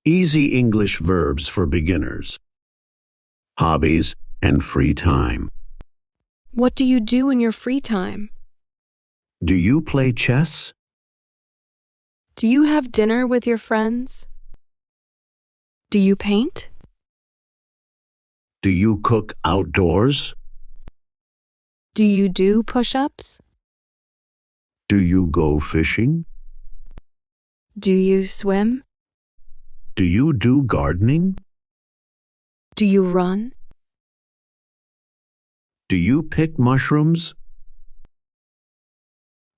Easy English verbs for beginners. Hobbies and free time. What do you do in your free time? Do you play chess? Do you have dinner with your friends? Do you paint? Do you cook outdoors? Do you do push-ups? Do you go fishing? Do you swim? Do you do gardening? Do you run? Do you pick mushrooms?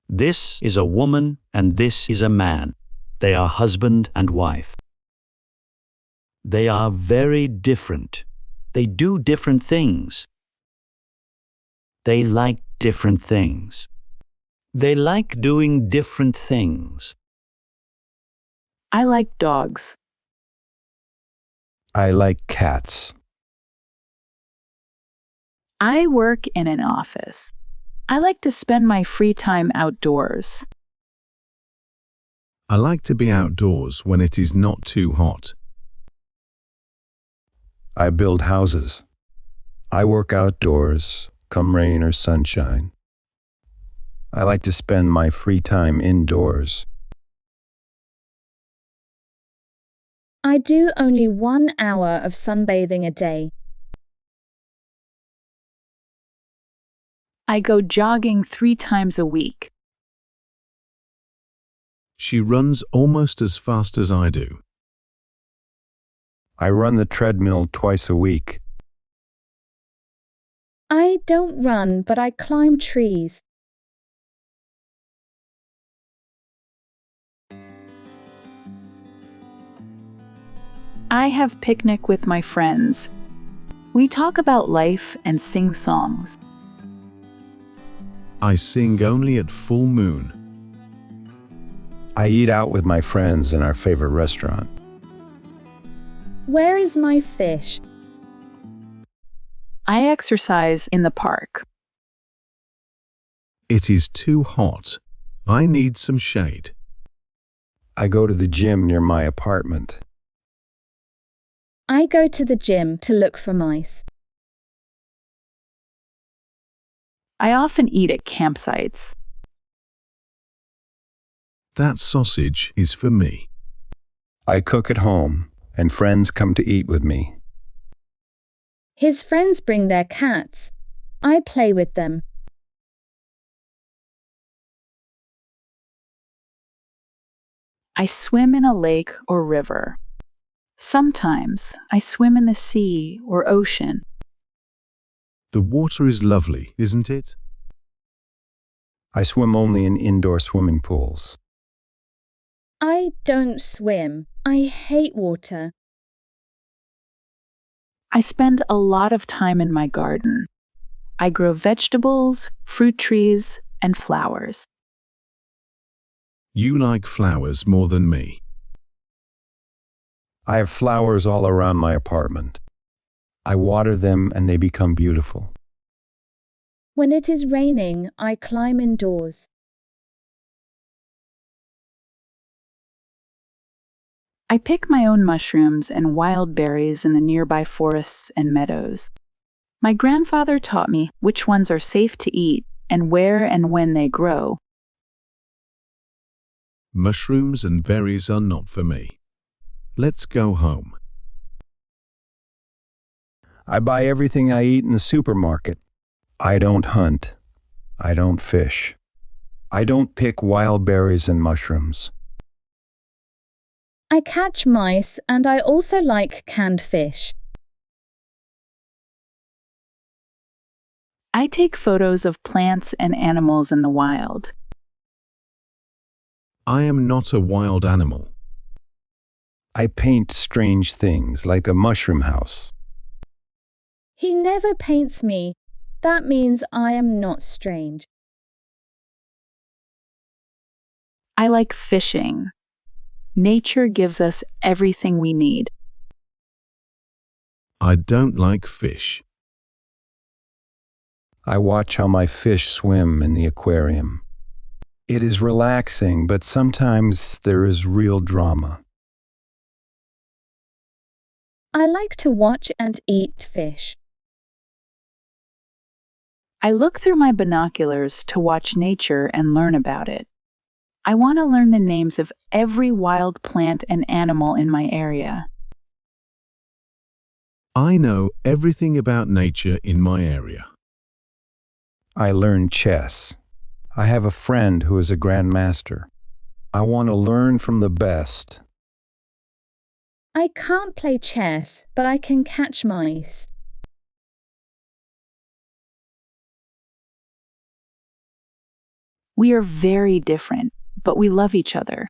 This is a woman and this is a man. They are husband and wife. They are very different. They do different things. They like different things. They like doing different things. I like dogs. I like cats. I work in an office. I like to spend my free time outdoors. I like to be outdoors when it is not too hot. I build houses. I work outdoors, come rain or sunshine. I like to spend my free time indoors. I do only 1 hour of sunbathing a day. I go jogging 3 times a week. She runs almost as fast as I do. I run the treadmill twice a week. I don't run, but I climb trees. I have picnic with my friends. We talk about life and sing songs. I sing only at full moon. I eat out with my friends in our favorite restaurant. Where is my fish? I exercise in the park. It is too hot. I need some shade. I go to the gym near my apartment. I go to the gym to look for mice. I often eat at campsites. That sausage is for me. I cook at home, and friends come to eat with me. His friends bring their cats. I play with them. I swim in a lake or river. Sometimes I swim in the sea or ocean. The water is lovely, isn't it? I swim only in indoor swimming pools. I don't swim. I hate water. I spend a lot of time in my garden. I grow vegetables, fruit trees, and flowers. You like flowers more than me. I have flowers all around my apartment. I water them and they become beautiful. When it is raining, I climb indoors. I pick my own mushrooms and wild berries in the nearby forests and meadows. My grandfather taught me which ones are safe to eat and where and when they grow. Mushrooms and berries are not for me. Let's go home. I buy everything I eat in the supermarket. I don't hunt. I don't fish. I don't pick wild berries and mushrooms. I catch mice and I also like canned fish. I take photos of plants and animals in the wild. I am not a wild animal. I paint strange things like a mushroom house. He never paints me. That means I am not strange. I like fishing. Nature gives us everything we need. I don't like fish. I watch how my fish swim in the aquarium. It is relaxing, but sometimes there is real drama. I like to watch and eat fish. I look through my binoculars to watch nature and learn about it. I want to learn the names of every wild plant and animal in my area. I know everything about nature in my area. I learn chess. I have a friend who is a grandmaster. I want to learn from the best. I can't play chess, but I can catch mice. We are very different, but we love each other.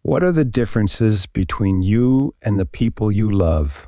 What are the differences between you and the people you love?